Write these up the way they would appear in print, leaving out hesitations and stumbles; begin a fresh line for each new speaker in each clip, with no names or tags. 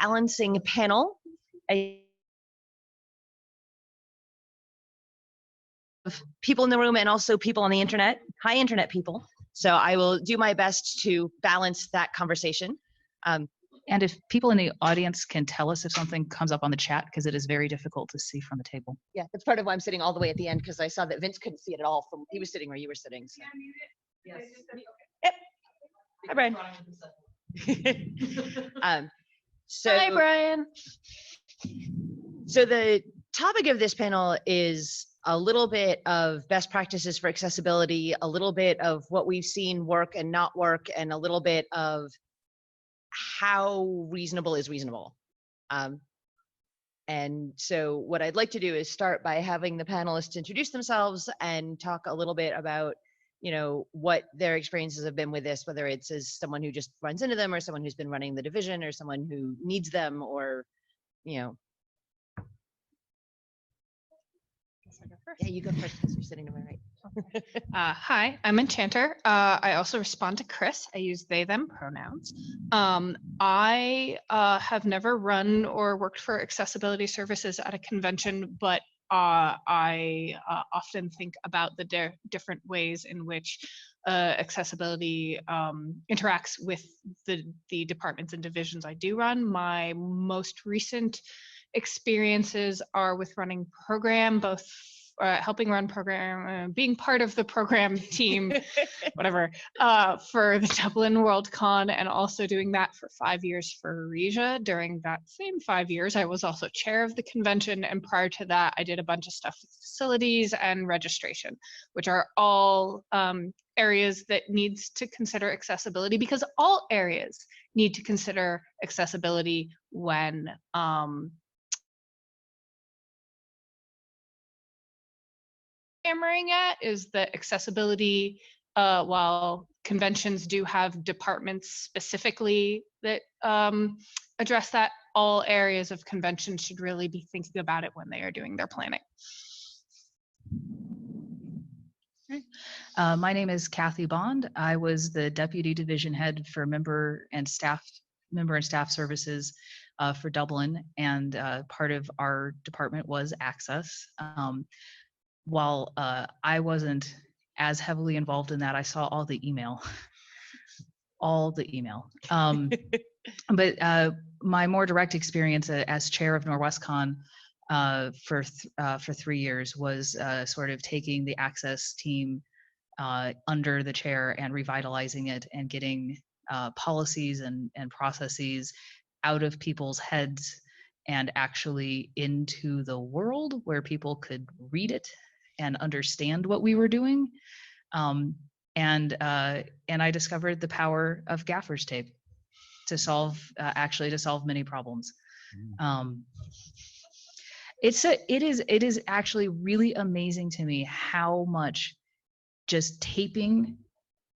balancing panel. People in the room and also people on the internet. Hi, internet people. So I will do my best to balance that conversation.
And if people in the audience can tell us if something comes up on the chat, because it is very difficult to see from the table.
Yeah, that's part of why I'm sitting all the way at the end, because I saw that Vince couldn't see it at all from, he was sitting where you were sitting. So.
Yes.
Yep. Hi, Brian.
Hi, Brian.
So the topic of this panel is a little bit of best practices for accessibility, a little bit of what we've seen work and not work, and a little bit of how reasonable is reasonable. And so what I'd like to do is start by having the panelists introduce themselves and talk a little bit about, you know, what their experiences have been with this, whether it's as someone who just runs into them or someone who's been running the division or someone who needs them, or, you know. Yeah, you go first because you're sitting to my right.
Hi, I'm NChanter. I also respond to Kris. I use they, them pronouns. I have never run or worked for accessibility services at a convention, but I often think about the different ways in which accessibility interacts with the departments and divisions I do run. My most recent experiences are with running program, both helping run program, being part of the program team, whatever, for the Dublin World Con, and also doing that for 5 years for Regia. During that same 5 years, I was also chair of the convention, and prior to that, I did a bunch of stuff with facilities and registration, which are all areas that needs to consider accessibility, because all areas need to consider accessibility when hammering at is that accessibility, while conventions do have departments specifically that address that, all areas of conventions should really be thinking about it when they are doing their planning.
My name is Kathy Bond. I was the deputy division head for member and staff services for Dublin, and part of our department was access. While I wasn't as heavily involved in that, I saw all the email, but my more direct experience as chair of NorwestCon for 3 years was sort of taking the access team under the chair and revitalizing it and getting policies and processes out of people's heads and actually into the world where people could read it and understand what we were doing. And I discovered the power of gaffer's tape to solve many problems. It is actually really amazing to me how much just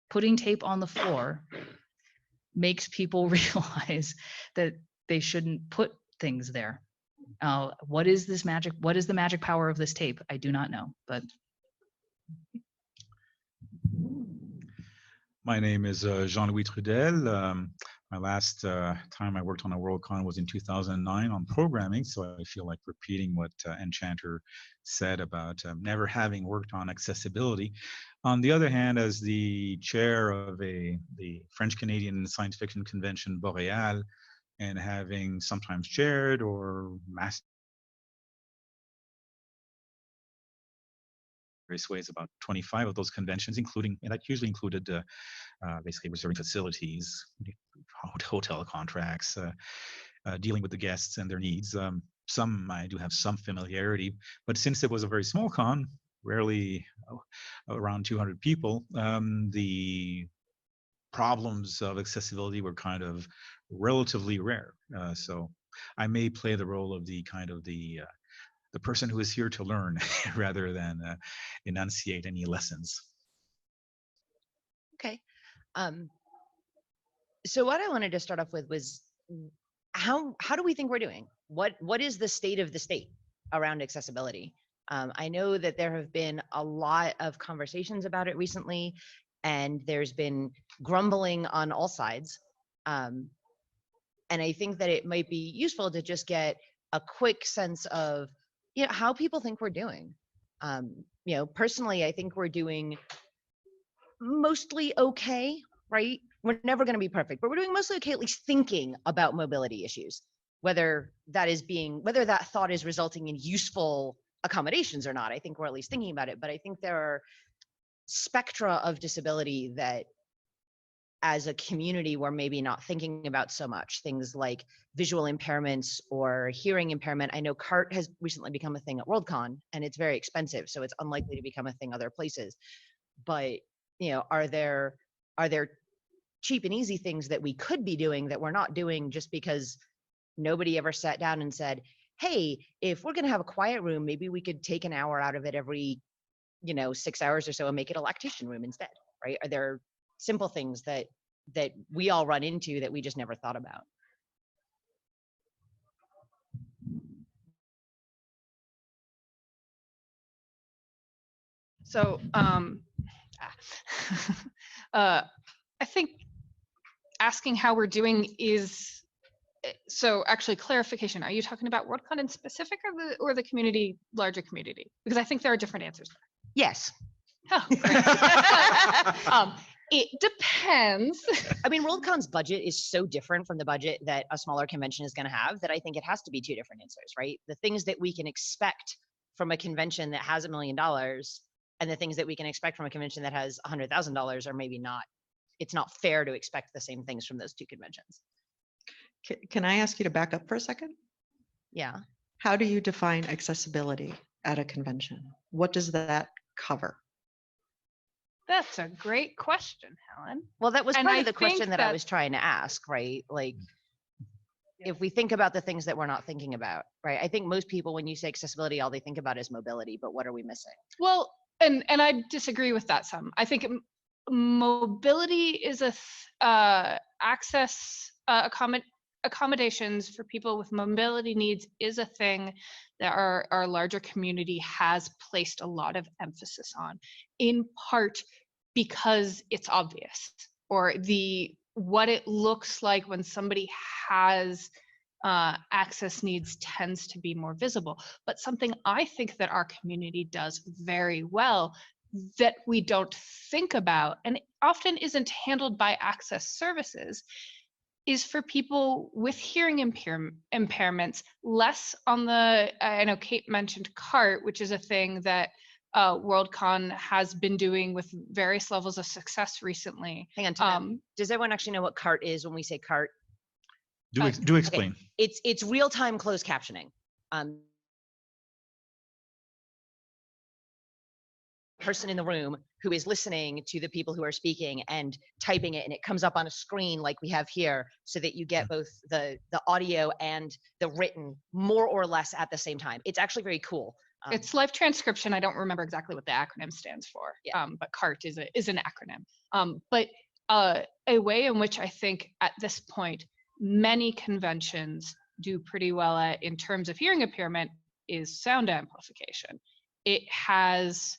putting tape on the floor makes people realize that they shouldn't put things there. What is this magic? What is the magic power of this tape? I do not know, but.
My name is Jean-Louis Trudel. My last time I worked on a WorldCon was in 2009 on programming, so I feel like repeating what NChanter said about never having worked on accessibility. On the other hand, as the chair of the French-Canadian science fiction convention Boreal, and having sometimes chaired or mastered various ways about 25 of those conventions, including, and that usually included basically reserving facilities, hotel contracts, dealing with the guests and their needs. Some I do have some familiarity, but since it was a very small con, rarely around 200 people, the problems of accessibility were kind of relatively rare. So I may play the role of the person who is here to learn rather than enunciate any lessons.
Okay. So what I wanted to start off with was how do we think we're doing? What is the state of the state around accessibility? I know that there have been a lot of conversations about it recently, and there's been grumbling on all sides. And And I think that it might be useful to just get a quick sense of, how people think we're doing. Personally, I think we're doing mostly okay, right? We're never going to be perfect, but we're doing mostly okay, at least thinking about mobility issues, whether that thought is resulting in useful accommodations or not. I think we're at least thinking about it, but I think there are spectra of disability that as a community we're maybe not thinking about so much. Things like visual impairments or hearing impairment. I know CART has recently become a thing at Worldcon, and it's very expensive, so it's unlikely to become a thing other places. But are there cheap and easy things that we could be doing that we're not doing just because nobody ever sat down and said, hey, if we're going to have a quiet room, maybe we could take an hour out of it every 6 hours or so and make it a lactation room instead, right? Are there simple things that we all run into that we just never thought about?
So I think asking how we're doing is, so actually clarification, are you talking about Worldcon in specific or the community, larger community? Because I think there are different answers there.
Yes.
Oh, great. It depends.
I mean, Worldcon's budget is so different from the budget that a smaller convention is going to have that I think it has to be two different answers, right? The things that we can expect from a convention that has $1 million and the things that we can expect from a convention that has $100,000 are maybe not. It's not fair to expect the same things from those two conventions.
Can I ask you to back up for a second?
Yeah.
How do you define accessibility at a convention? What does that cover?
That's a great question, Helen.
Well, that was part of the
think
question that I was trying to ask, right? Like, if we think about the things that we're not thinking about, right? I think most people, when you say accessibility, all they think about is mobility, but what are we missing?
Well, and I disagree with that some. I think mobility is access accommodations for people with mobility needs is a thing that our larger community has placed a lot of emphasis on, in part because it's obvious, or what it looks like when somebody has access needs tends to be more visible. But something I think that our community does very well that we don't think about, and often isn't handled by access services, is for people with hearing impairments, less on the, I know Kate mentioned CART, which is a thing that Worldcon has been doing with various levels of success recently.
Hang on, does everyone actually know what CART is when we say CART?
Do explain.
Okay. It's real-time closed captioning. Person in the room who is listening to the people who are speaking and typing it, and it comes up on a screen like we have here, so that you get both the audio and the written more or less at the same time. It's actually very cool.
It's live transcription. I don't remember exactly what the acronym stands for,
yeah.
But CART is an acronym. But a way in which I think at this point many conventions do pretty well at, in terms of hearing impairment, is sound amplification. It has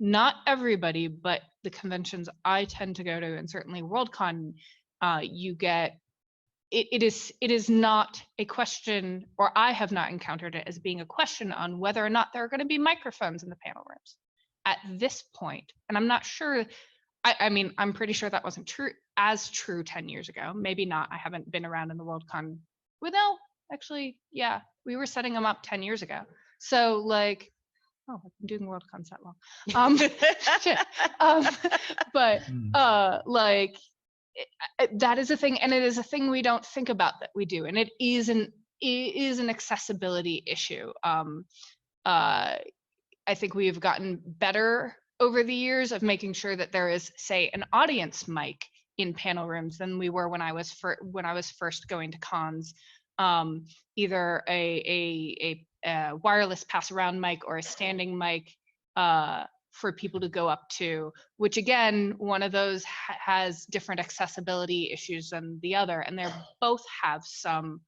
not everybody, but the conventions I tend to go to, and certainly Worldcon, you get, it is not a question, or I have not encountered it as being a question on whether or not there are going to be microphones in the panel rooms at this point. And I'm not sure, I mean, I'm pretty sure that wasn't true 10 years ago. Maybe not. I haven't been around in the Worldcon. Well, no, actually, yeah, we were setting them up 10 years ago. So like, oh, I've been doing Worldcons that long. Shit. But like, that is a thing, and it is a thing we don't think about that we do, and it is an accessibility issue. I think we have gotten better over the years of making sure that there is, say, an audience mic in panel rooms than we were when I was first going to cons. Either a wireless pass around mic or a standing mic for people to go up to, which again, one of those has different accessibility issues than the other, and they both have some,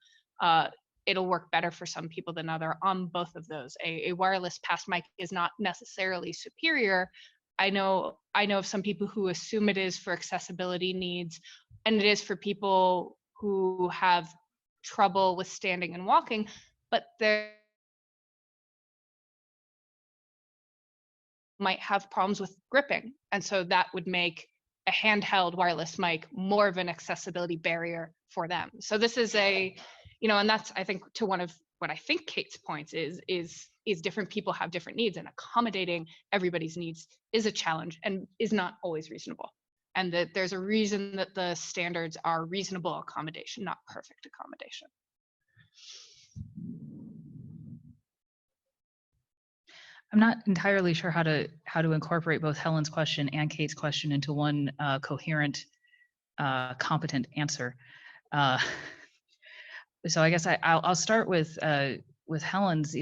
it'll work better for some people than other on both of those. A wireless pass mic is not necessarily superior. I know of some people who assume it is for accessibility needs, and it is for people who have trouble with standing and walking, but they're might have problems with gripping. And so that would make a handheld wireless mic more of an accessibility barrier for them. So this is a, and that's, I think, to one of what I think Kate's points is different people have different needs, and accommodating everybody's needs is a challenge and is not always reasonable. And that there's a reason that the standards are reasonable accommodation, not perfect accommodation.
I'm not entirely sure how to incorporate both Helen's question and Kate's question into one coherent, competent answer. So I guess I'll start with Helen's.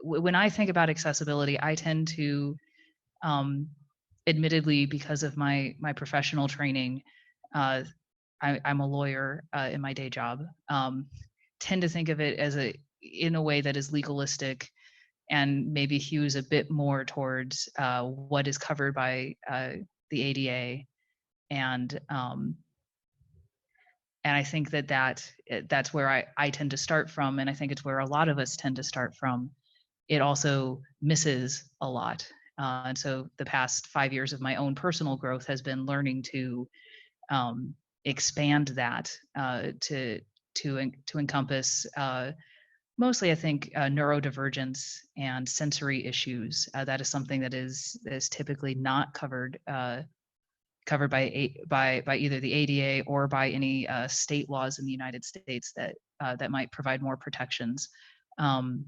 When I think about accessibility, I tend to, admittedly, because of my professional training, I'm a lawyer in my day job. Tend to think of it as in a way that is legalistic, and maybe hews a bit more towards what is covered by the ADA, and I think that's where I tend to start from, and I think it's where a lot of us tend to start from. It also misses a lot, and so the past 5 years of my own personal growth has been learning to expand that to encompass. Mostly, I think, neurodivergence and sensory issues. That is something that is typically not covered by either the ADA or by any state laws in the United States that might provide more protections. And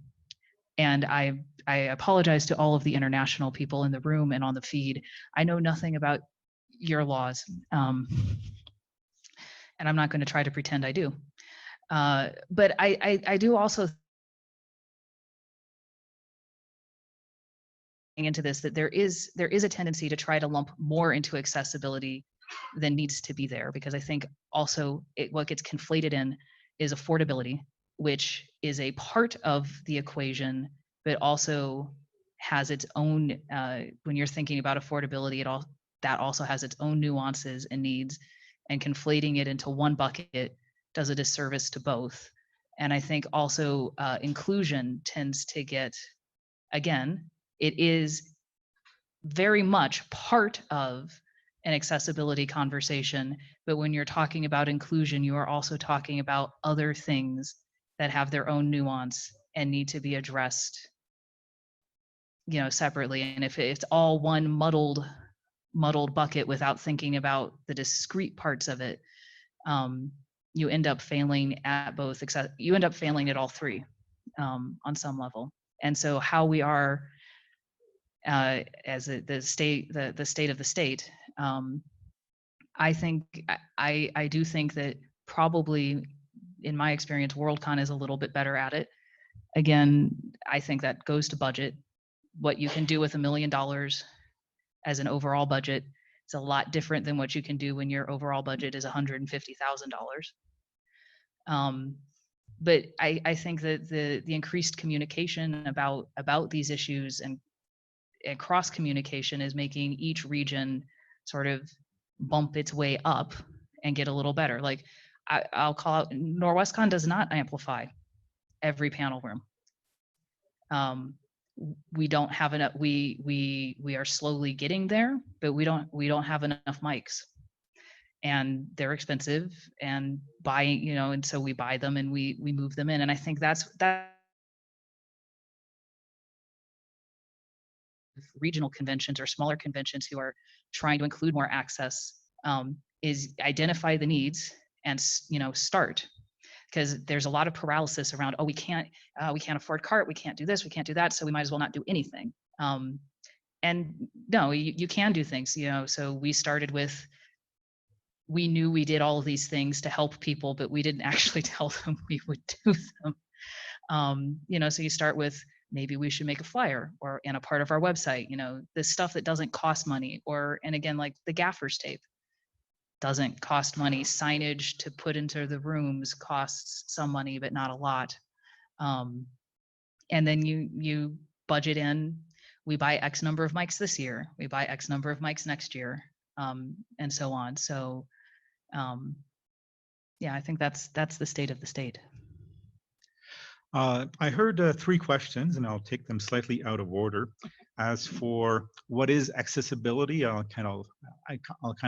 I apologize to all of the international people in the room and on the feed. I know nothing about your laws, and I'm not going to try to pretend I do. But I do also into this that there is a tendency to try to lump more into accessibility than needs to be there, because I think also what gets conflated in is affordability, which is a part of the equation, but also has its own, when you're thinking about affordability, that also has its own nuances and needs, and conflating it into one bucket does a disservice to both. And I think also inclusion tends to get, again, it is very much part of an accessibility conversation, but when you're talking about inclusion, you are also talking about other things that have their own nuance and need to be addressed, separately. And if it's all one muddled bucket without thinking about the discrete parts of it, you end up failing at both. You end up failing at all three on some level. And so how we are as the state of the state, I think I do think that probably, in my experience, WorldCon is a little bit better at it. Again, I think that goes to budget. What you can do with $1 million as an overall budget is a lot different than what you can do when your overall budget is $150,000. But I think that the increased communication about these issues and cross communication is making each region sort of bump its way up and get a little better. Like I'll call out, NorwestCon does not amplify every panel room. We don't have enough. We are slowly getting there, but we don't have enough mics, and they're expensive, and buying, and so we buy them and we move them in. And I think that regional conventions or smaller conventions who are trying to include more access is identify the needs and start, because there's a lot of paralysis around, we can't afford cart, we can't do this, we can't do that, so we might as well not do anything. And no, you can do things. So we started with, we knew we did all of these things to help people, but we didn't actually tell them we would do them. So you start with, maybe we should make a flyer or in a part of our website, the stuff that doesn't cost money, and again, like the gaffer's tape doesn't cost money. Signage to put into the rooms costs some money, but not a lot. And then you budget in, we buy X number of mics this year, we buy X number of mics next year, and so on. So Yeah, I think that's the state of the state.
I heard 3 questions, and I'll take them slightly out of order. As for what is accessibility, I'll kind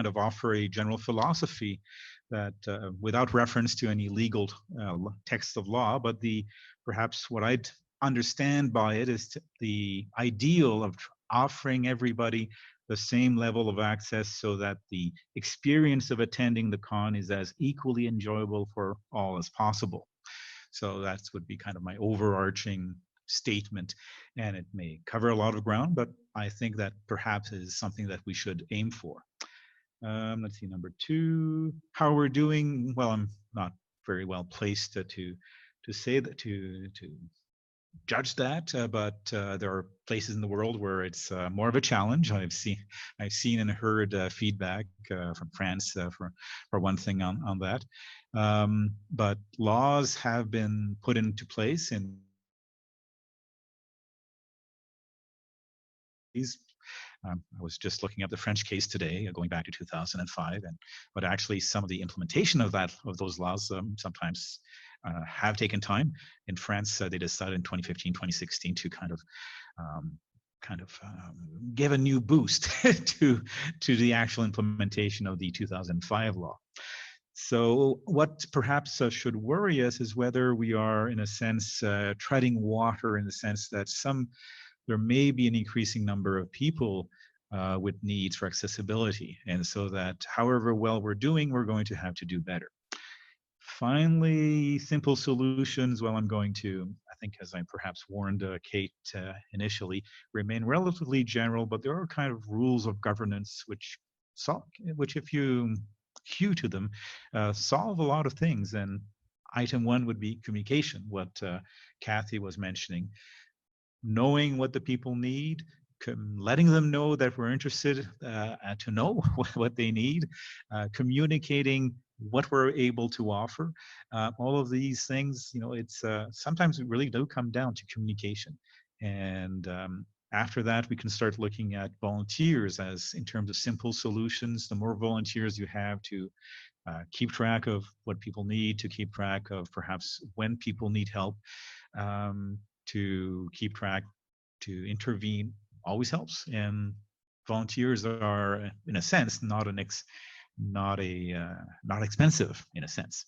of offer a general philosophy that, without reference to any legal text of law, but perhaps what I'd understand by it is the ideal of offering everybody the same level of access so that the experience of attending the con is as equally enjoyable for all as possible. So that would be kind of my overarching statement, and it may cover a lot of ground, but I think that perhaps is something that we should aim for. Let's see, number 2, how we're doing. Well, I'm not very well placed to say that, to judge that, but there are places in the world where it's more of a challenge. I've seen and heard feedback from France for one thing on that. But laws have been put into place in these. I was just looking up the French case today, going back to 2005, but actually some of the implementation of those laws sometimes have taken time. In France, they decided in 2015, 2016 to kind of give a new boost to the actual implementation of the 2005 law. So what perhaps should worry us is whether we are, in a sense, treading water, in the sense that there may be an increasing number of people with needs for accessibility, and so that however well we're doing, we're going to have to do better. Finally, simple solutions. Well, I'm going to, I think, as I perhaps warned Kate initially, remain relatively general, but there are kind of rules of governance which if you hew to them, solve a lot of things. And item 1 would be communication, what Kathy was mentioning. Knowing what the people need, letting them know that we're interested to know what they need, communicating what we're able to offer. All of these things, it's sometimes it really do come down to communication. And after that, we can start looking at volunteers as in terms of simple solutions. The more volunteers you have to keep track of what people need, to keep track of perhaps when people need help, to keep track, to intervene, always helps. And volunteers are, in a sense, not expensive in a sense.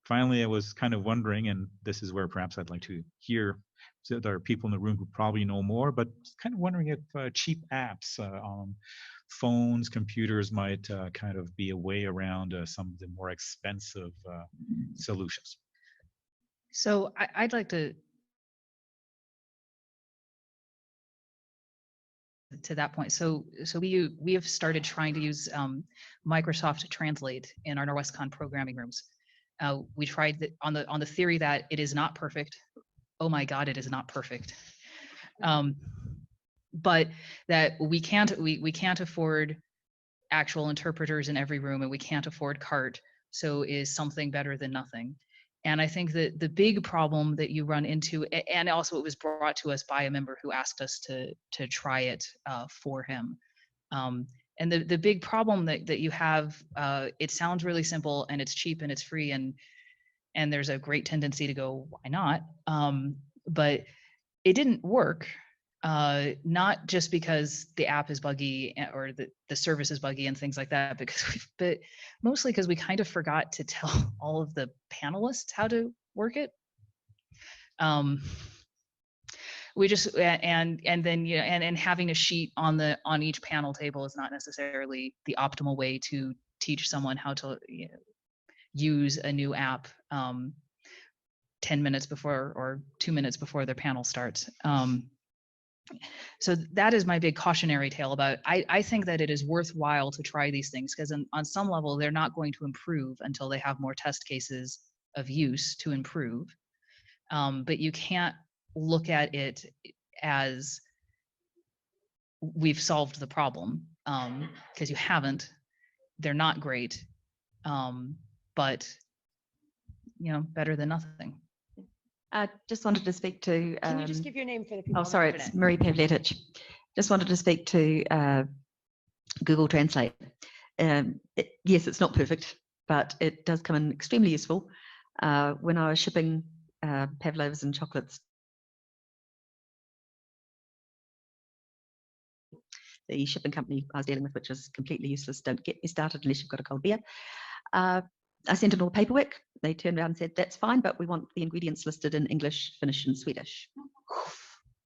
Finally, I was kind of wondering, and this is where perhaps I'd like to hear, so there are people in the room who probably know more, but kind of wondering if cheap apps on phones, computers might kind of be a way around some of the more expensive solutions.
So I'd like to that point. So we have started trying to use Microsoft Translate in our NorwestCon programming rooms. We tried that on the theory that it is not perfect. Oh my God, it is not perfect. But that we can't afford actual interpreters in every room, and we can't afford CART. So is something better than nothing? And I think that the big problem that you run into, and also it was brought to us by a member who asked us to try it for him. And the big problem that you have, it sounds really simple and it's cheap and it's free, and there's a great tendency to go, why not? But it didn't work. Not just because the app is buggy or the service is buggy and things like that, but mostly because we kind of forgot to tell all of the panelists how to work it. We just and then and having a sheet on each panel table is not necessarily the optimal way to teach someone how to use a new app 10 minutes before or 2 minutes before their panel starts. So that is my big cautionary tale about, I think that it is worthwhile to try these things, because on some level, they're not going to improve until they have more test cases of use to improve. But you can't look at it as we've solved the problem, because you haven't. They're not great, but better than nothing.
Just wanted to speak to.
Can you just give your name for the people?
Oh, sorry, it's Marie Pavletic. Just wanted to speak to Google Translate. Yes, it's not perfect. but it does come in extremely useful. When I was shipping pavlovas and chocolates, the shipping company I was dealing with, which is completely useless, don't get me started unless you've got a cold beer. I sent them all the paperwork. They turned around and said, that's fine, but we want the ingredients listed in English, Finnish, and Swedish.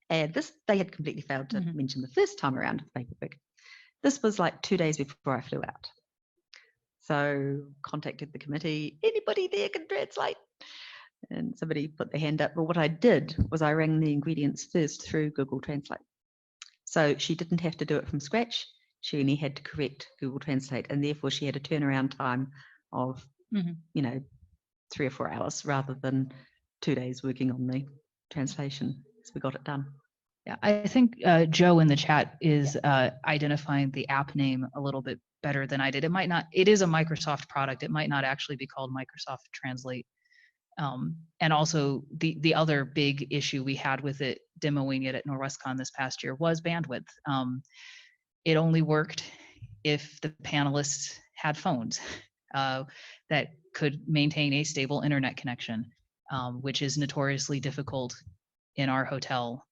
And this, they had completely failed to mention the first time around the paperwork. This was like 2 days before I flew out. So contacted the committee, anybody there can translate? And somebody put their hand up. Well, what I did was I rang the ingredients first through Google Translate. So she didn't have to do it from scratch. She only had to correct Google Translate, and therefore she had a turnaround time of, 3 or 4 hours rather than 2 days working on the translation. So we got it done.
Yeah, I think Joe in the chat is identifying the app name a little bit better than I did. It might not, it is a Microsoft product. It might not actually be called Microsoft Translate. And also the other big issue we had with it, demoing it at NorwestCon this past year, was bandwidth. It only worked if the panelists had phones that could maintain a stable internet connection, which is notoriously difficult in our hotel.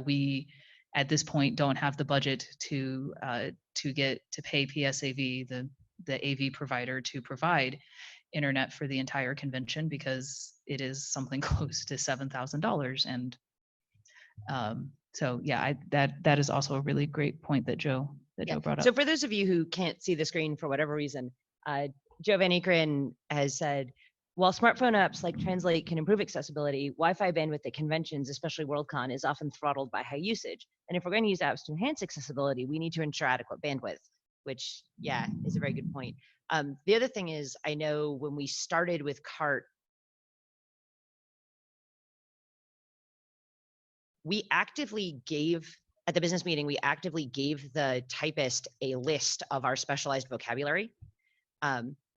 We at this point don't have the budget to pay PSAV, the AV provider, to provide internet for the entire convention, because it is something close to $7,000. And so yeah, that is also a really great point that Joe brought up.
So for those of you who can't see the screen for whatever reason, Joe Van Akeren has said, while smartphone apps like Translate can improve accessibility, Wi-Fi bandwidth at conventions, especially Worldcon, is often throttled by high usage. And if we're going to use apps to enhance accessibility, we need to ensure adequate bandwidth, which, yeah, is a very good point. The other thing is, I know when we started with CART, we actively gave, at the business meeting, we actively gave the typist a list of our specialized vocabulary.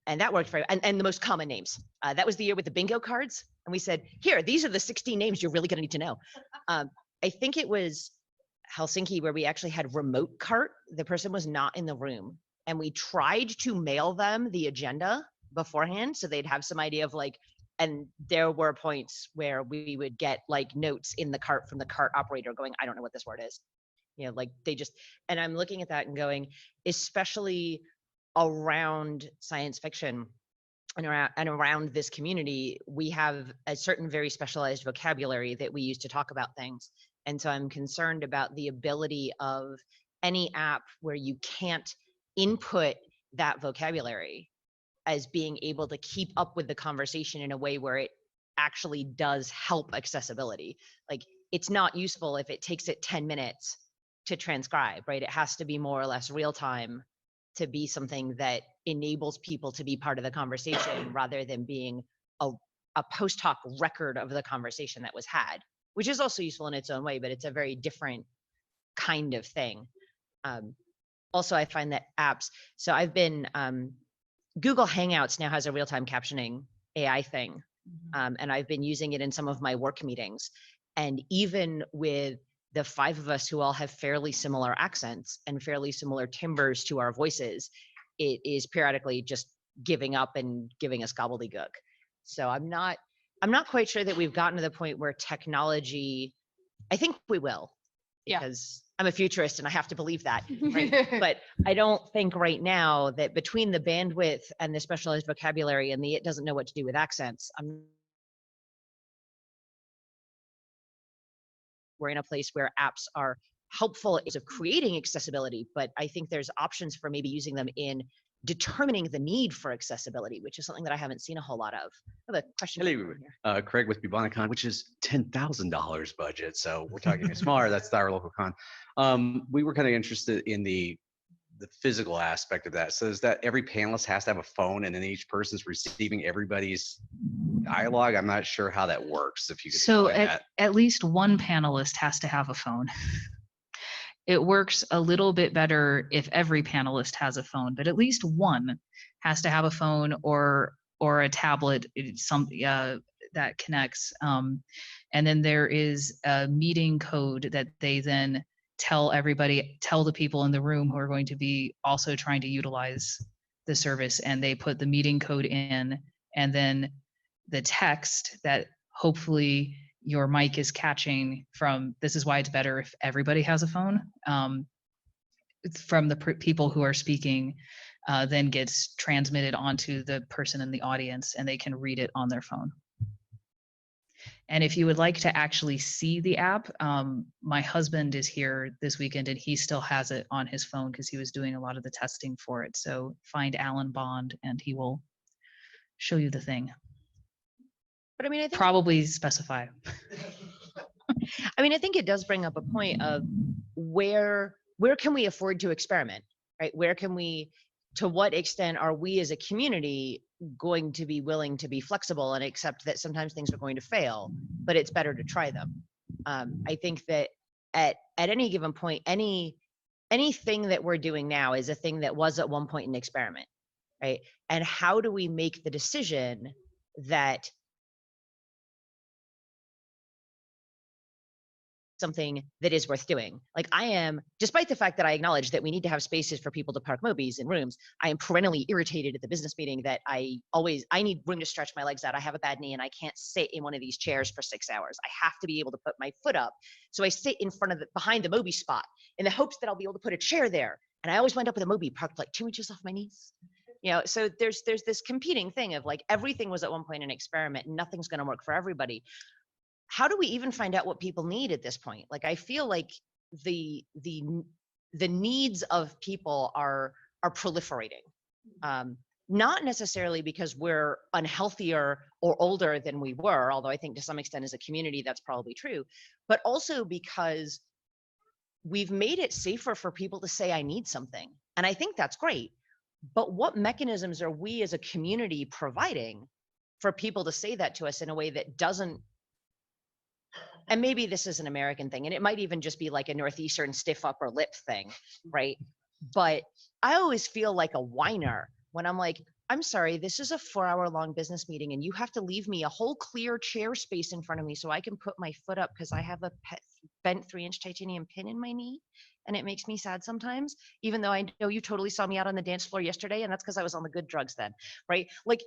And that worked very, and the most common names. That was the year with the bingo cards. And we said, here, these are the 16 names you're really gonna need to know. I think it was Helsinki where we actually had remote CART. The person was not in the room. And we tried to mail them the agenda beforehand so they'd have some idea of like, and there were points where we would get like notes in the CART from the CART operator going, I don't know what this word is. You know, like they just, and I'm looking at that and going, especially around science fiction and around this community, we have a certain very specialized vocabulary that we use to talk about things. And so I'm concerned about the ability of any app where you can't input that vocabulary as being able to keep up with the conversation in a way where it actually does help accessibility. Like, it's not useful if it takes it 10 minutes to transcribe, right? It has to be more or less real time to be something that enables people to be part of the conversation rather than being a post hoc record of the conversation that was had, which is also useful in its own way, but it's a very different kind of thing. Also, I find that apps, so I've been, Google Hangouts now has a real-time captioning AI thing, and I've been using it in some of my work meetings. And even with the 5 of us who all have fairly similar accents and fairly similar timbres to our voices, it is periodically just giving up and giving us gobbledygook. So I'm not quite sure that we've gotten to the point where technology, I think we will, because I'm a futurist and I have to believe that, right? But I don't think right now that between the bandwidth and the specialized vocabulary and the it doesn't know what to do with accents, we're in a place where apps are helpful of creating accessibility, but I think there's options for maybe using them in determining the need for accessibility, which is something that I haven't seen a whole lot of. I have a question.
Hello, Craig with Bubonicon, which is $10,000 budget. So we're talking smaller. That's our local con. We were kind of interested in the physical aspect of that. So is that every panelist has to have a phone and then each person's receiving everybody's dialogue? I'm not sure how that works. If you could
So
explain that.
at least one panelist has to have a phone. It works a little bit better if every panelist has a phone, but at least one has to have a phone or a tablet, that connects. And then there is a meeting code that they then tell the people in the room who are going to be also trying to utilize the service, and they put the meeting code in, and then the text that hopefully your mic is catching from, this is why it's better if everybody has a phone, from the people who are speaking, then gets transmitted onto the person in the audience, and they can read it on their phone. And if you would like to actually see the app, my husband is here this weekend and he still has it on his phone because he was doing a lot of the testing for it. So find Alan Bond and he will show you the thing.
But I mean, I think
Probably specify.
I mean, I think it does bring up a point of where can we afford to experiment, right? Where can we, to what extent are we as a community going to be willing to be flexible and accept that sometimes things are going to fail, but it's better to try them. I think that at any given point, anything that we're doing now is a thing that was at one point an experiment, right? And how do we make the decision that something that is worth doing? Like, I am, despite the fact that I acknowledge that we need to have spaces for people to park mobies in rooms, I am perennially irritated at the business meeting that I need room to stretch my legs out. I have a bad knee and I can't sit in one of these chairs for 6 hours. I have to be able to put my foot up. So I sit in front of behind the mobi spot in the hopes that I'll be able to put a chair there. And I always wind up with a mobi parked like 2 inches off my knees. You know, so there's this competing thing of like, everything was at one point an experiment and nothing's going to work for everybody. How do we even find out what people need at this point? Like, I feel like the needs of people are proliferating, not necessarily because we're unhealthier or older than we were, although I think to some extent as a community that's probably true, but also because we've made it safer for people to say, I need something. And I think that's great. But what mechanisms are we as a community providing for people to say that to us in a way that doesn't, and maybe this is an American thing, and it might even just be like a Northeastern stiff upper lip thing, right? But I always feel like a whiner when I'm like, I'm sorry, this is a 4-hour-long business meeting and you have to leave me a whole clear chair space in front of me so I can put my foot up because I have a bent 3-inch titanium pin in my knee. And it makes me sad sometimes, even though I know you totally saw me out on the dance floor yesterday, and that's because I was on the good drugs then, right? Like,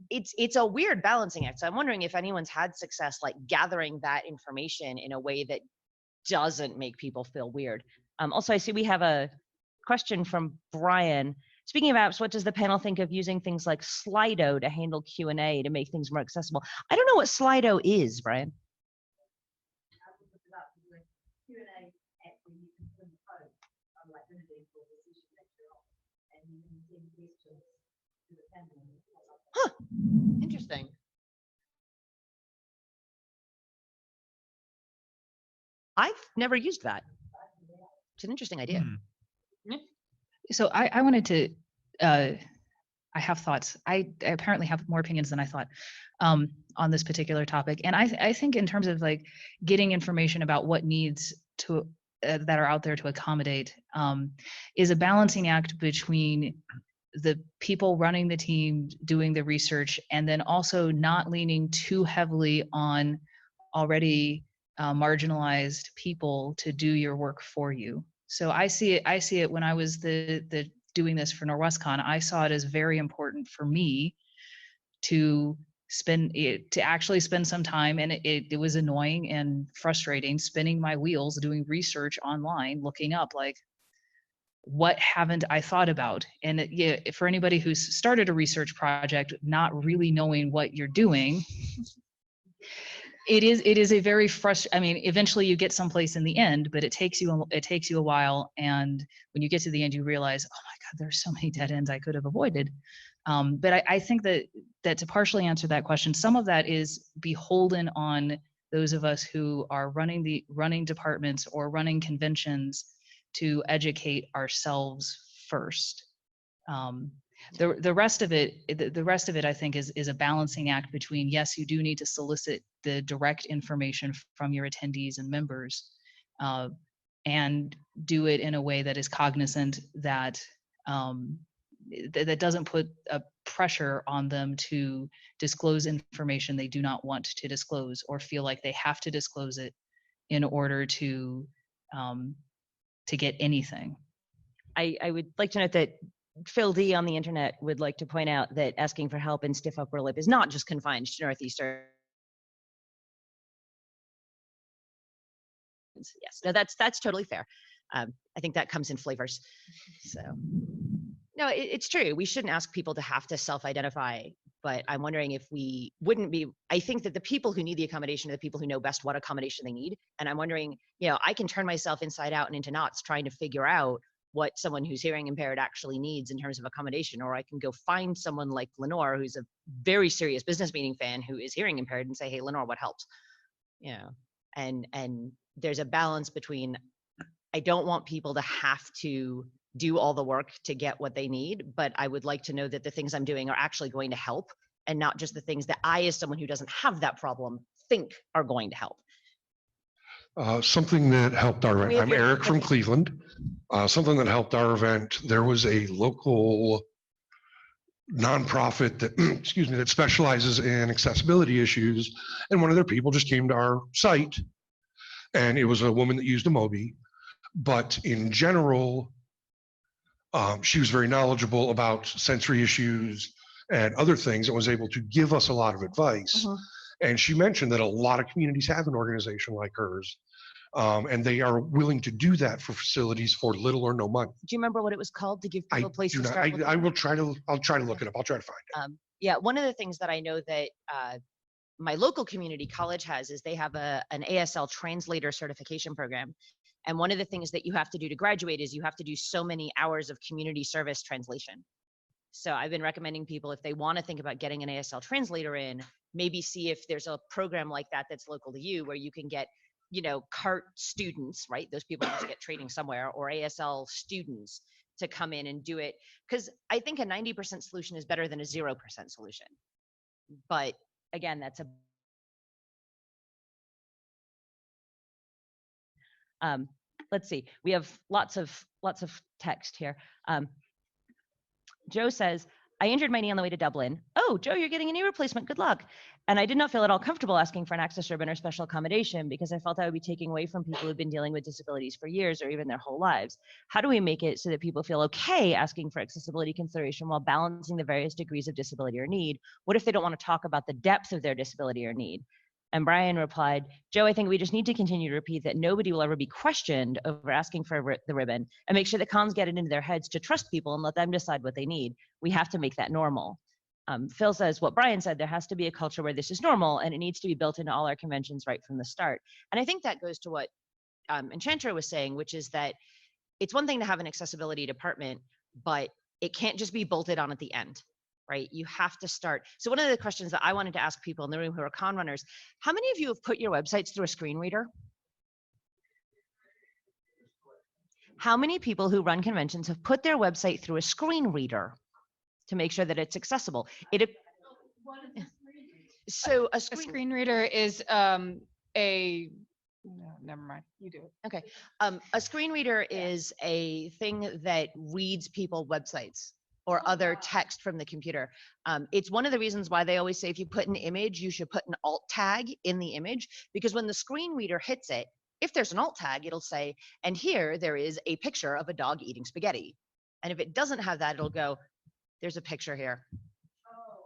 it's a weird balancing act. So I'm wondering if anyone's had success like gathering that information in a way that doesn't make people feel weird. Also, I see we have a question from Brian. Speaking of apps, what does the panel think of using things like Slido to handle Q&A to make things more accessible? I don't know what Slido is, Brian. Huh. Interesting. I've never used that. It's an interesting idea.
So I wanted to, I have thoughts. I apparently have more opinions than I thought on this particular topic. And I think in terms of like getting information about what needs to, that are out there to accommodate is a balancing act between the people running the team, doing the research, and then also not leaning too heavily on already marginalized people to do your work for you. So I see it when I was the doing this for Norwestcon, I saw it as very important for me to actually spend some time, and it was annoying and frustrating spinning my wheels doing research online, looking up like, what haven't I thought about? And for anybody who's started a research project, not really knowing what you're doing, it is a very frustrating. I mean, eventually you get someplace in the end, but it takes you a while. And when you get to the end, you realize, oh my God, there's so many dead ends I could have avoided. But I think that to partially answer that question, some of that is beholden on those of us who are running departments or running conventions to educate ourselves first. The rest of it, I think, is a balancing act between, yes, you do need to solicit the direct information from your attendees and members, and do it in a way that is cognizant that that doesn't put a pressure on them to disclose information they do not want to disclose or feel like they have to disclose it in order to to get anything.
I would like to note that Phil D on the internet would like to point out that asking for help in stiff upper lip is not just confined to Northeastern. Yes, no, that's totally fair. I think that comes in flavors. So, no, it's true. We shouldn't ask people to have to self-identify, but I'm wondering if we wouldn't be. I think that the people who need the accommodation are the people who know best what accommodation they need. And I'm wondering, I can turn myself inside out and into knots trying to figure out what someone who's hearing impaired actually needs in terms of accommodation, or I can go find someone like Lenore, who's a very serious business meeting fan who is hearing impaired, and say, hey, Lenore, what helps? And there's a balance between, I don't want people to have to do all the work to get what they need, but I would like to know that the things I'm doing are actually going to help, and not just the things that I, as someone who doesn't have that problem, think are going to help.
Something that helped our event. I'm Eric from Cleveland. Something that helped our event. There was a local nonprofit that, excuse me, that specializes in accessibility issues, and one of their people just came to our site, and it was a woman that used a Mobi, but in general, she was very knowledgeable about sensory issues and other things, and was able to give us a lot of advice. And she mentioned that a lot of communities have an organization like hers, and they are willing to do that for facilities for little or no money.
Do you remember what it was called, to give people a place to start?
I'll try to look it up. I'll try to find it.
Yeah, one of the things that I know that my local community college has is they have an ASL translator certification program. And one of the things that you have to do to graduate is you have to do so many hours of community service translation. So I've been recommending people, if they want to think about getting an ASL translator in, maybe see if there's a program like that that's local to you, where you can get, CART students, right? Those people have to get training somewhere, or ASL students to come in and do it. Because I think a 90% solution is better than a 0% solution. But again, that's let's see. We have lots of text here. Joe says, I injured my knee on the way to Dublin. Oh, Joe, you're getting a knee replacement. Good luck. And I did not feel at all comfortable asking for an access ribbon or special accommodation, because I felt I would be taking away from people who've been dealing with disabilities for years or even their whole lives. How do we make it so that people feel okay asking for accessibility consideration while balancing the various degrees of disability or need? What if they don't want to talk about the depth of their disability or need? And Brian replied, Joe, I think we just need to continue to repeat that nobody will ever be questioned over asking for the ribbon, and make sure that cons get it into their heads to trust people and let them decide what they need. We have to make that normal. Phil says, what Brian said, there has to be a culture where this is normal, and it needs to be built into all our conventions right from the start. And I think that goes to what NChanter was saying, which is that it's one thing to have an accessibility department, but it can't just be bolted on at the end. Right? You have to start. So one of the questions that I wanted to ask people in the room who are con runners, how many of you have put your websites through a screen reader? How many people who run conventions have put their website through a screen reader to make sure that it's accessible? So a
screen reader is no, never mind. You do it.
Okay. A screen reader is a thing that reads people websites or other text from the computer. It's one of the reasons why they always say if you put an image, you should put an alt tag in the image, because when the screen reader hits it, if there's an alt tag, it'll say, and here there is a picture of a dog eating spaghetti. And if it doesn't have that, it'll go, there's a picture here,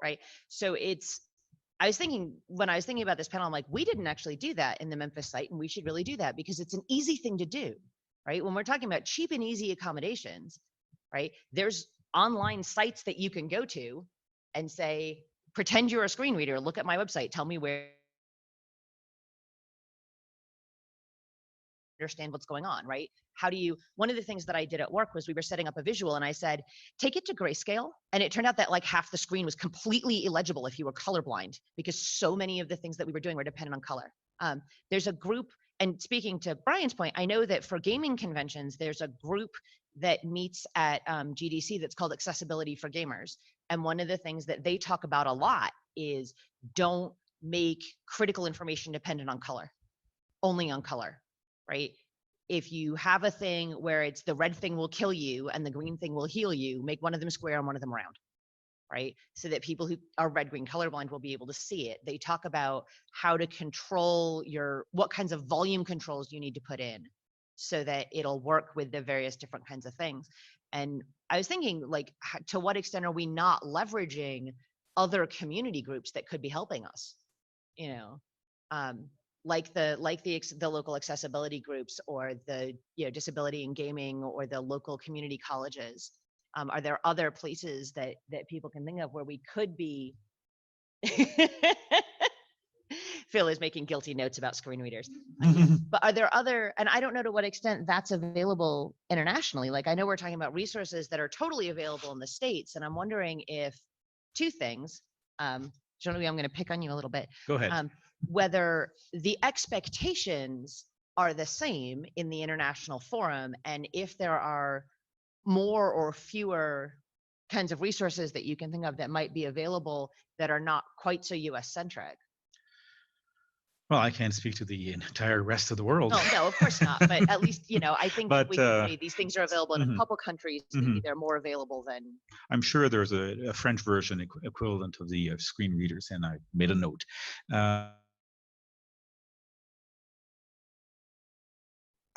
right? So I was thinking, when I was thinking about this panel, I'm like, we didn't actually do that in the Memphis site, and we should really do that, because it's an easy thing to do, right? When we're talking about cheap and easy accommodations, right? There's online sites that you can go to and say, pretend you're a screen reader, look at my website, tell me where, understand what's going on, right? How do you, one of the things that I did at work was we were setting up a visual, and I said, take it to grayscale. And it turned out that like half the screen was completely illegible if you were colorblind, because so many of the things that we were doing were dependent on color. There's a group, and speaking to Brian's point, I know that for gaming conventions, there's a group that meets at GDC that's called Accessibility for Gamers. And one of the things that they talk about a lot is don't make critical information dependent on color, only on color, right? If you have a thing where it's the red thing will kill you and the green thing will heal you, make one of them square and one of them round, right? So that people who are red, green colorblind will be able to see it. They talk about how to control what kinds of volume controls you need to put in, so that it'll work with the various different kinds of things. And I was thinking, like, to what extent are we not leveraging other community groups that could be helping us? You know, like the local accessibility groups, or the disability in gaming, or the local community colleges. Are there other places that people can think of where we could be? Phil is making guilty notes about screen readers. But are there other, and I don't know to what extent that's available internationally. Like, I know we're talking about resources that are totally available in the States, and I'm wondering if two things, Jean-Louis, I'm going to pick on you a little bit.
Go ahead.
Whether the expectations are the same in the international forum, and if there are more or fewer kinds of resources that you can think of that might be available that are not quite so US centric.
Well, I can't speak to the entire rest of the world.
Oh, no, of course not. But at least, I think
But,
we can say these things are available in a
mhm,
couple countries. Maybe they're more available than.
I'm sure there's a French version equivalent of the screen readers, and I made a note.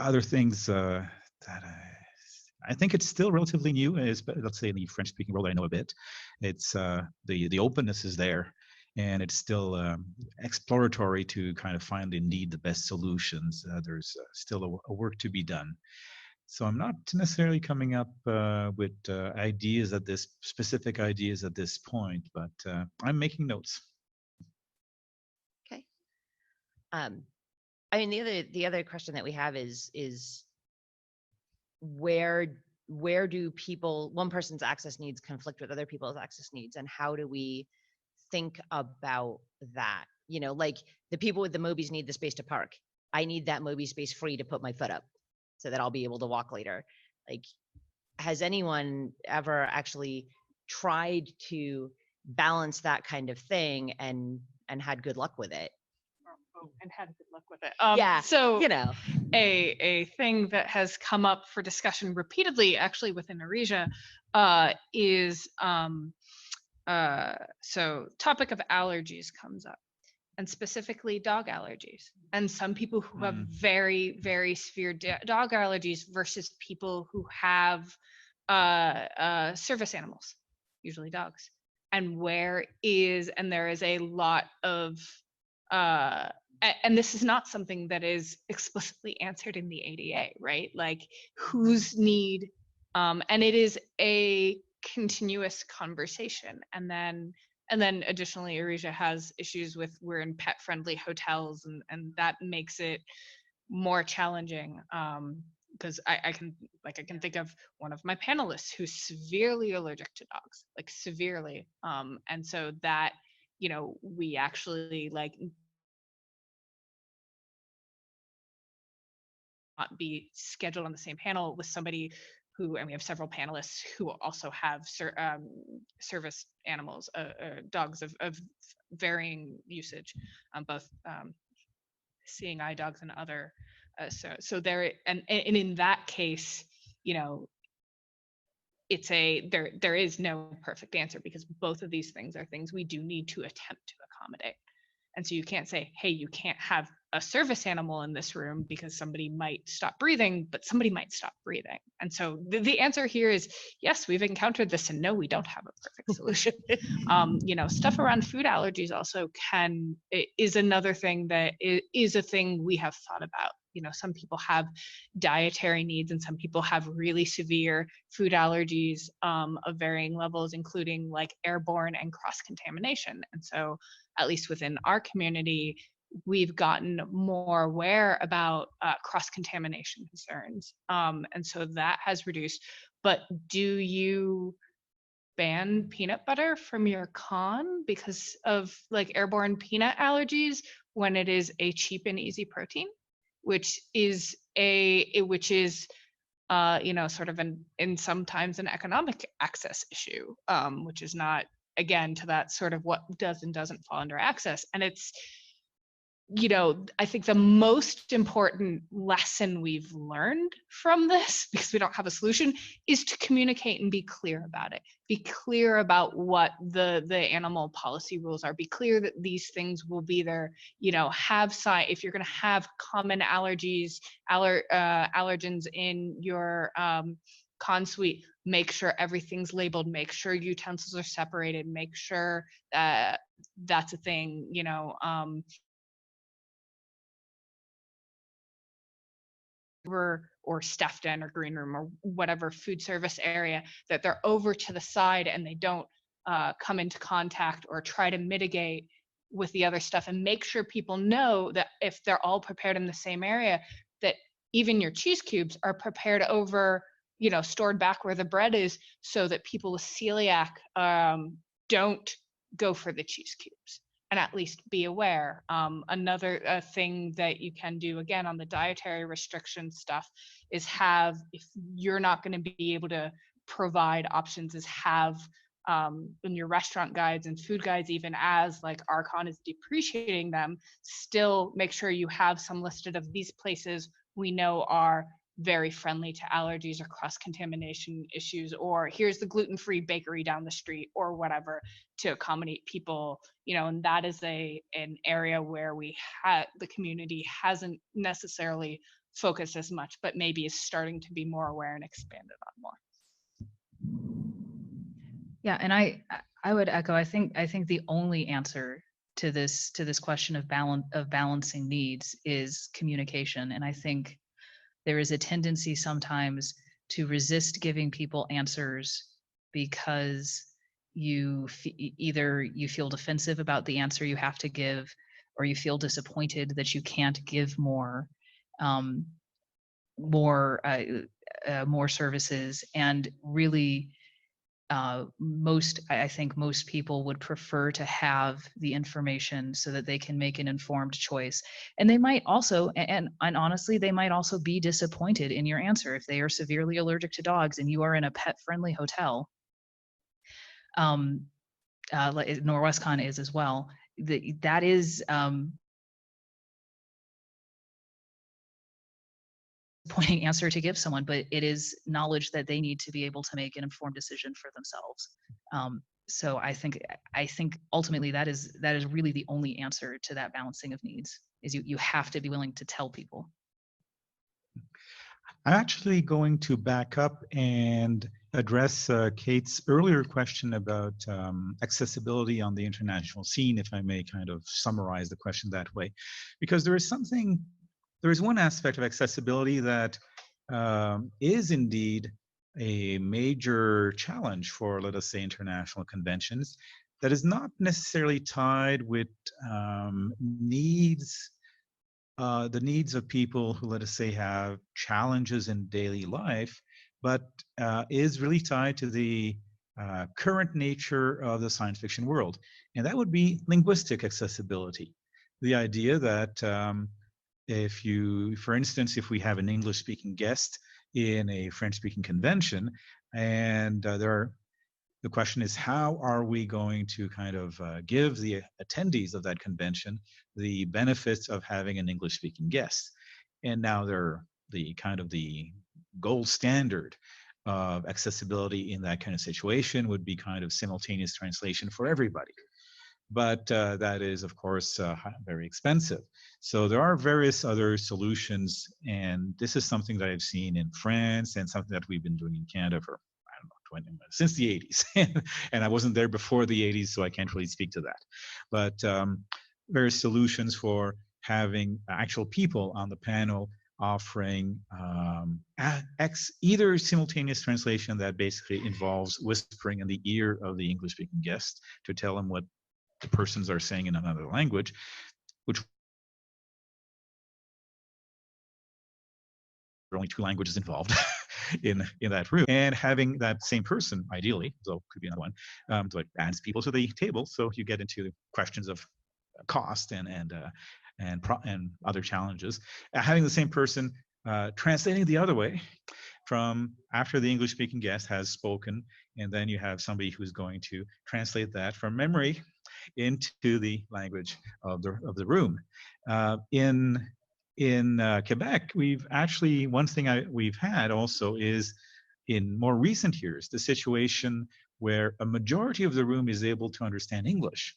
Other things that I think it's still relatively new, let's say in the French-speaking world, I know a bit. It's the openness is there, and it's still exploratory to kind of find indeed the best solutions. There's still a work to be done. So I'm not necessarily coming up with specific ideas at this point, but I'm making notes.
Okay. I mean, the other question that we have is where do one person's access needs conflict with other people's access needs, and how do we think about that? Like, the people with the Mobies need the space to park. I need that Moby space free to put my foot up so that I'll be able to walk later. Like, has anyone ever actually tried to balance that kind of thing and had good luck with it?
And had good luck with it.
Yeah,
So a thing that has come up for discussion repeatedly, actually within Aresia, is so topic of allergies comes up, and specifically dog allergies. And some people who have very, very severe dog allergies versus people who have service animals, usually dogs. And there is a lot of and this is not something that is explicitly answered in the ADA, right? Like, whose need, and it is a continuous conversation. And then additionally, Aresia has issues with, we're in pet-friendly hotels, and that makes it more challenging. Because I can think of one of my panelists who's severely allergic to dogs, like severely. And so that, we actually not be scheduled on the same panel with somebody who, and we have several panelists who also have service animals, dogs of varying usage, both seeing eye dogs and other. So there, and in that case, it's there is no perfect answer, because both of these things are things we do need to attempt to accommodate. And so you can't say, hey, you can't have a service animal in this room because somebody might stop breathing, but somebody might stop breathing. And so the answer here is, yes, we've encountered this, and no, we don't have a perfect solution. Stuff around food allergies also is another thing that is a thing we have thought about. Some people have dietary needs, and some people have really severe food allergies of varying levels, including like airborne and cross-contamination. And so at least within our community, we've gotten more aware about cross-contamination concerns. And so that has reduced. But do you ban peanut butter from your con because of like airborne peanut allergies when it is a cheap and easy protein, which is sort of in sometimes an economic access issue, which is not, again, to that sort of what does and doesn't fall under access. And I think the most important lesson we've learned from this, because we don't have a solution, is to communicate and be clear about it. Be clear about what the animal policy rules are. Be clear that these things will be there. If you're going to have common allergies, allergens in your con-suite, make sure everything's labeled. Make sure utensils are separated. Make sure that that's a thing. Or staff den or green room or whatever food service area, that they're over to the side and they don't come into contact or try to mitigate with the other stuff, and make sure people know that if they're all prepared in the same area, that even your cheese cubes are prepared over, stored back where the bread is, so that people with celiac don't go for the cheese cubes. And at least be aware. Another thing that you can do, again, on the dietary restriction stuff, is if you're not going to be able to provide options, is have in your restaurant guides and food guides, even as like Archon is depreciating them, still make sure you have some listed of these places we know are very friendly to allergies or cross-contamination issues, or here's the gluten-free bakery down the street, or whatever, to accommodate people, and that is an area where the community hasn't necessarily focused as much, but maybe is starting to be more aware and expanded on more.
Yeah, and I would echo. I think the only answer to this question of balancing needs is communication, and I think there is a tendency sometimes to resist giving people answers because either you feel defensive about the answer you have to give, or you feel disappointed that you can't give more services. And really, I think most people would prefer to have the information so that they can make an informed choice. And they might also, and honestly, they might also be disappointed in your answer if they are severely allergic to dogs and you are in a pet-friendly hotel. Like Norwestcon is as well. That is disappointing answer to give someone, but it is knowledge that they need to be able to make an informed decision for themselves. So I think ultimately that is really the only answer to that balancing of needs, is you have to be willing to tell people.
I'm actually going to back up and address Kate's earlier question about accessibility on the international scene, if I may kind of summarize the question that way, because there is one aspect of accessibility that is indeed a major challenge for, let us say, international conventions, that is not necessarily tied with needs, the needs of people who, let us say, have challenges in daily life, but is really tied to the current nature of the science fiction world. And that would be linguistic accessibility. The idea that if you, for instance, if we have an English-speaking guest in a French-speaking convention, and the question is, how are we going to kind of give the attendees of that convention the benefits of having an English-speaking guest? And now they're the gold standard of accessibility in that kind of situation would be kind of simultaneous translation for everybody. But that is, of course, very expensive. So there are various other solutions, and this is something that I've seen in France and something that we've been doing in Canada for, I don't know, since the 80s. And I wasn't there before the 80s, so I can't really speak to that. But various solutions for having actual people on the panel offering either simultaneous translation that basically involves whispering in the ear of the English-speaking guest to tell them what the persons are saying in another language, which there are only two languages involved in that room, and having that same person, ideally, so could be another one, to advance people to the table. So you get into questions of cost and other challenges. Having the same person translating the other way from after the English-speaking guest has spoken, and then you have somebody who's going to translate that from memory into the language of the room. In Quebec, we've actually, one thing we've had also is in more recent years, the situation where a majority of the room is able to understand English,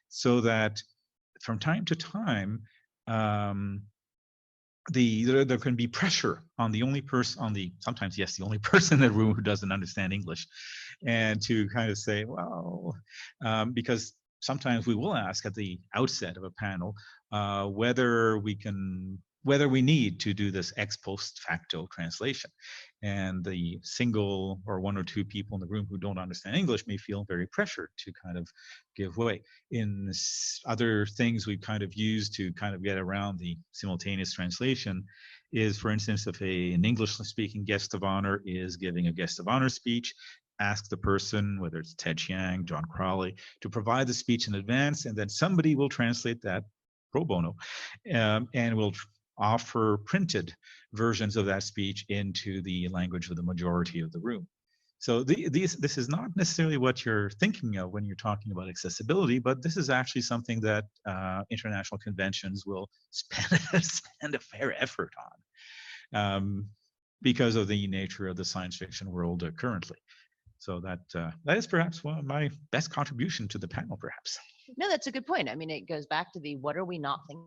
so that from time to time, there can be pressure on the only person, sometimes yes, the only person in the room who doesn't understand English, and to kind of say, well, because sometimes we will ask at the outset of a panel whether we need to do this ex post facto translation. And the single or one or two people in the room who don't understand English may feel very pressured to kind of give way. In other things we've kind of used to kind of get around the simultaneous translation is, for instance, if an English-speaking guest of honor is giving a guest of honor speech, ask the person, whether it's Ted Chiang, John Crowley, to provide the speech in advance, and then somebody will translate that pro bono, and will offer printed versions of that speech into the language of the majority of the room. So this is not necessarily what you're thinking of when you're talking about accessibility, but this is actually something that international conventions will spend a fair effort on, because of the nature of the science fiction world currently. So that is perhaps one of my best contribution to the panel, perhaps.
No, that's a good point. I mean, it goes back to what are we not thinking?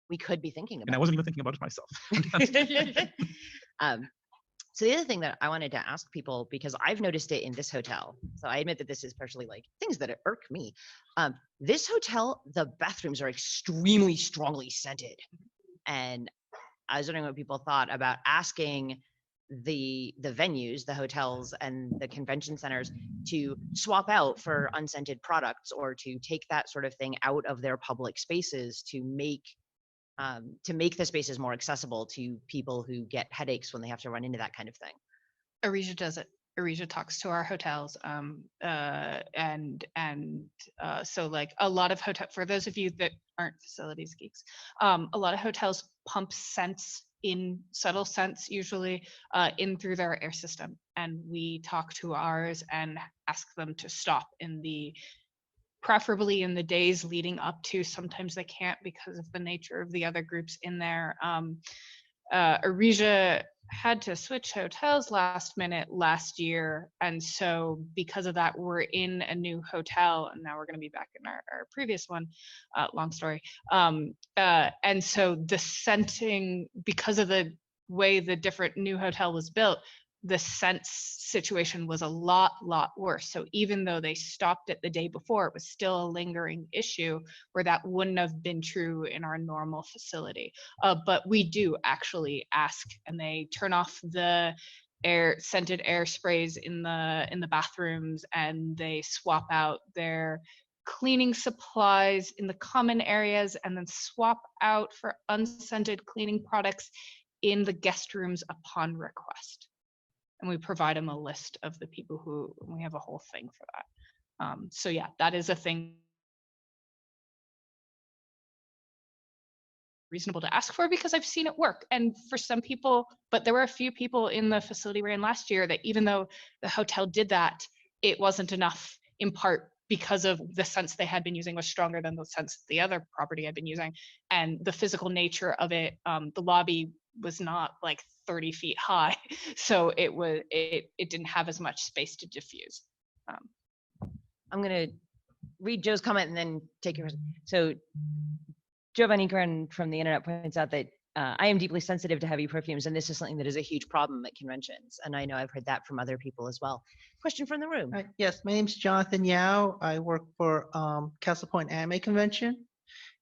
We could be thinking about.
And I wasn't even thinking about it myself.
So the other thing that I wanted to ask people, because I've noticed it in this hotel, so I admit that this is partially like things that irk me. This hotel, the bathrooms are extremely strongly scented. And I was wondering what people thought about asking the venues, the hotels and the convention centers to swap out for unscented products, or to take that sort of thing out of their public spaces to make the spaces more accessible to people who get headaches when they have to run into that kind of thing.
Arisia does it. Arisia talks to our hotels, so like a lot of hotel, for those of you that aren't facilities geeks, a lot of hotels pump scents in, subtle scents usually, in through their air system, and we talk to ours and ask them to stop preferably in the days leading up to. Sometimes they can't because of the nature of the other groups in there. Arisia had to switch hotels last minute last year, and so because of that, we're in a new hotel, and now we're going to be back in our previous one. Long story. And so the scenting, because of the way the different new hotel was built, the scent situation was a lot worse. So even though they stopped it the day before, it was still a lingering issue where that wouldn't have been true in our normal facility. But we do actually ask, and they turn off the scented air sprays in the bathrooms, and they swap out their cleaning supplies in the common areas, and then swap out for unscented cleaning products in the guest rooms upon request. And we provide them a list of the people who, we have a whole thing for that. So yeah, that is a thing reasonable to ask for, because I've seen it work. And for some people, but there were a few people in the facility we're in last year that even though the hotel did that, it wasn't enough, in part because of the scents they had been using was stronger than the scents the other property had been using. And the physical nature of it, the lobby was not like 30 feet high, so it didn't have as much space to diffuse.
I'm going to read Joe's comment and then take your question. So Giovanni Kern from the internet points out that I am deeply sensitive to heavy perfumes, and this is something that is a huge problem at conventions. And I know I've heard that from other people as well. Question from the room.
Yes, my name's Jonathan Yao. I work for Castle Point Anime Convention.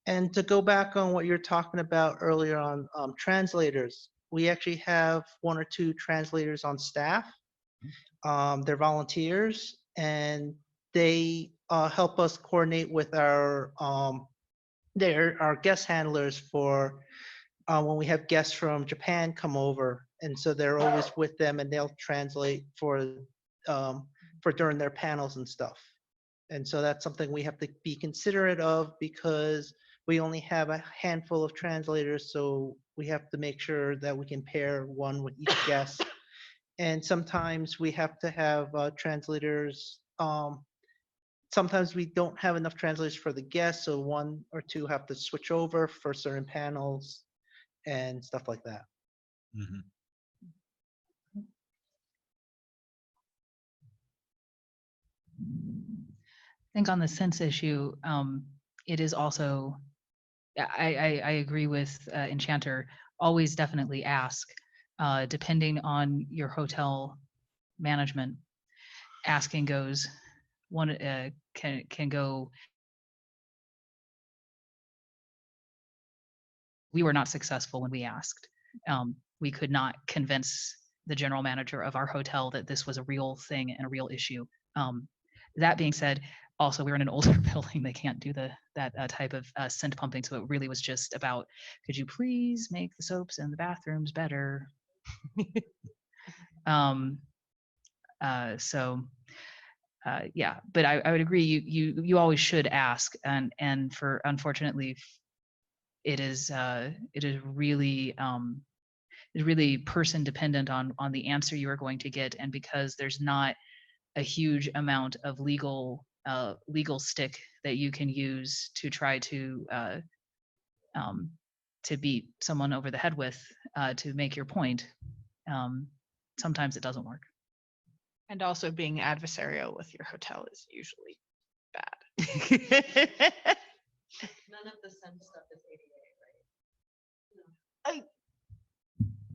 And to go back on what you're talking about earlier on translators, we actually have 1 or 2 translators on staff. They're volunteers, and they help us coordinate with our guest handlers for when we have guests from Japan come over. And so they're always with them, and they'll translate for during their panels and stuff. And so that's something we have to be considerate of, because we only have a handful of translators, so we have to make sure that we can pair one with each guest. and sometimes we have to have translators. Sometimes we don't have enough translators for the guests, so one or two have to switch over for certain panels and stuff like that.
Mhm.
I think on the sense issue, it is also, I agree with NChanter, always definitely ask, depending on your hotel management, asking goes, one can go, we were not successful when we asked. We could not convince the general manager of our hotel that this was a real thing and a real issue. That being said, also we're in an older building. They can't do that type of scent pumping. So it really was just about, could you please make the soaps in the bathrooms better? Yeah, but I would agree. You always should ask, and for unfortunately, it is really person dependent on the answer you are going to get, and because there's not a huge amount of legal stick that you can use to try to beat someone over the head with to make your point. Sometimes it doesn't work.
And also being adversarial with your hotel is usually bad.
None of the SEM stuff is ADA, right?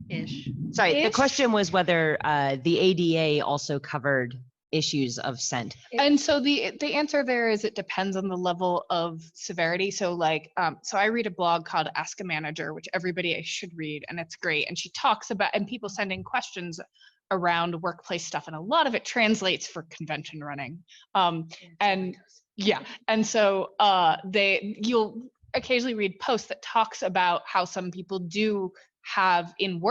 Ish.
Sorry, the
Ish.
question was whether the ADA also covered issues of scent.
And so the answer there is it depends on the level of severity. So like, so I read a blog called Ask a Manager, which everybody should read, and it's great. And she talks about, and people send in questions around workplace stuff, and a lot of it translates for convention running. And yeah, and so you'll occasionally read posts that talks about how some people do have in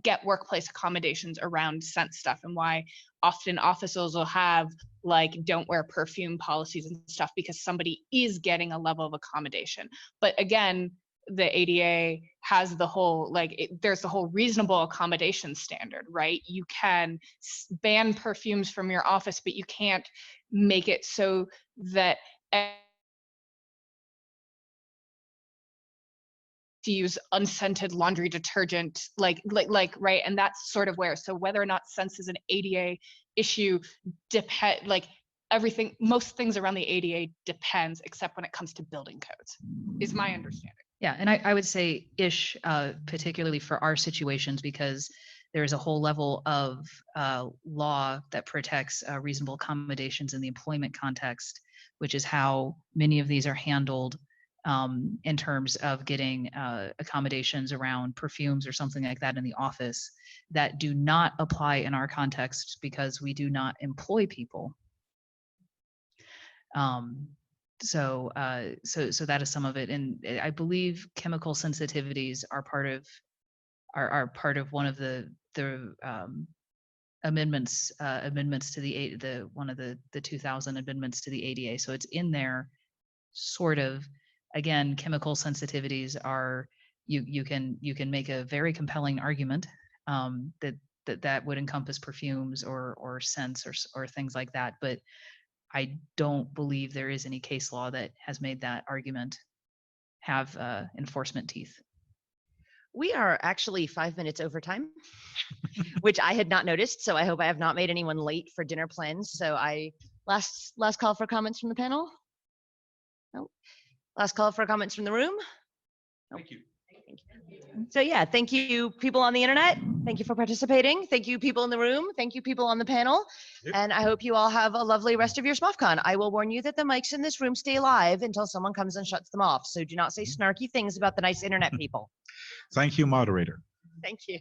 get workplace accommodations around scent stuff, and why often officers will have like don't wear perfume policies and stuff because somebody is getting a level of accommodation. But again, the ADA has the whole there's the whole reasonable accommodation standard, right? You can ban perfumes from your office, but you can't make it so that to use unscented laundry detergent, right? And that's sort of where, so whether or not sense is an ADA issue everything, most things around the ADA depends, except when it comes to building codes, is my understanding.
Yeah, and I would say ish, particularly for our situations, because there's a whole level of law that protects reasonable accommodations in the employment context, which is how many of these are handled in terms of getting accommodations around perfumes or something like that in the office that do not apply in our context because we do not employ people. So that is some of it, and I believe chemical sensitivities are part of one of the amendments to the one of the 2000 amendments to the ADA. So it's in there, sort of. Again, chemical sensitivities are you can make a very compelling argument that would encompass perfumes or scents or things like that, but I don't believe there is any case law that has made that argument have enforcement teeth.
We are actually 5 minutes over time, which I had not noticed. So I hope I have not made anyone late for dinner plans. So last call for comments from the panel. No. Last call for comments from the room. Nope.
Thank you.
So yeah, thank you people on the internet. Thank you for participating. Thank you people in the room. Thank you people on the panel.
Yep.
And I hope you all have a lovely rest of your SMOFCon. I will warn you that the mics in this room stay live until someone comes and shuts them off. So do not say snarky things about the nice internet people.
Thank you, moderator.
Thank you.